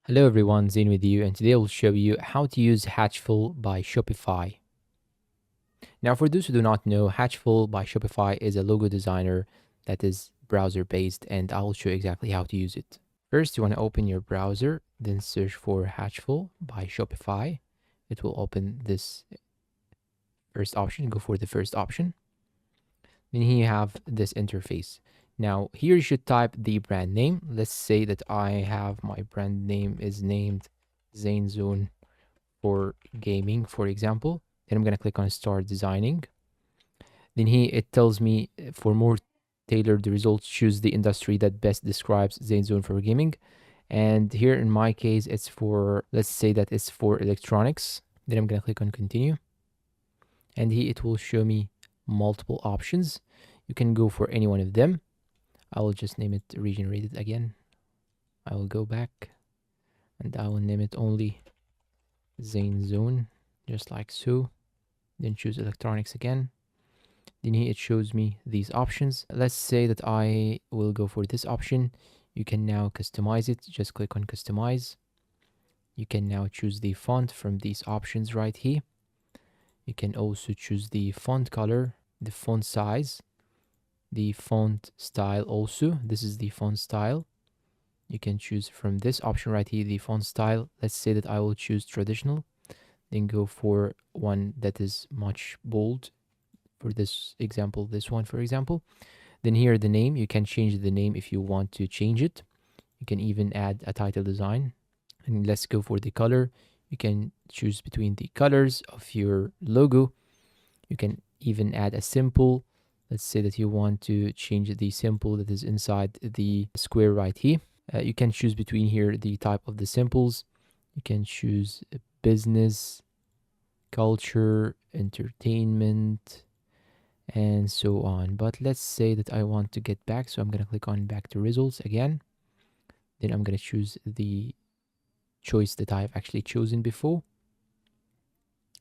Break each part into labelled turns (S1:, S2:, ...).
S1: Hello everyone, Zain with you, and today I'll show you how to use Hatchful by Shopify. Now, for those who do not know, Hatchful by Shopify is a logo designer that is browser based, and I'll show you exactly how to use it. First, you want to open your browser, then search for Hatchful by Shopify. It will open this first option. Go for the first option. Then here you have this interface. Now, here you should type the brand name. Let's say that I have my brand name is named Zain Zone for gaming, for example. Then I'm going to click on start designing. Then here it tells me for more tailored results, choose the industry that best describes Zain Zone for gaming. And here in my case, it's for, let's say that it's for electronics. Then I'm going to click on continue. And here it will show me multiple options. You can go for any one of them. I will just name it regenerated again. I will go back and I will name it only Zain Zone, just like so. Then choose electronics again. Then here it shows me these options. Let's say that I will go for this option. You can now customize it. Just click on customize. You can now choose the font from these options right here. You can also choose the font color, the font size, the font style also. This is the font style. You can choose from this option right here, the font style. Let's say that I will choose traditional. Then go for one that is much bold. For this example, this one, for example. Then here the name, you can change the name if you want to change it. You can even add a title design. And let's go for the color. You can choose between the colors of your logo. You can even add a symbol. Let's say that you want to change the symbol that is inside the square right here. You can choose between here the type of the symbols. You can choose business, culture, entertainment, and so on. But let's say that I want to get back, so I'm going to click on back to results again. Then I'm going to choose the choice that I've actually chosen before.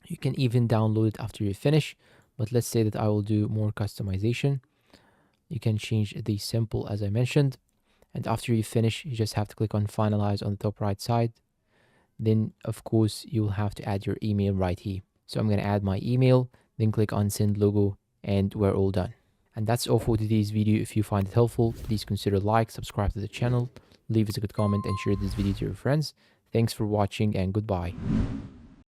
S1: You can even download it after you finish, but let's say that I will do more customization. You can change the symbol as I mentioned, and after you finish, you just have to click on finalize on the top right side. Then of course you will have to add your email right here. So I'm going to add my email, then click on send logo, and we're all done. And that's all for today's video. If you find it helpful, please consider like, subscribe to the channel, leave us a good comment, and share this video to your friends. Thanks for watching, and goodbye.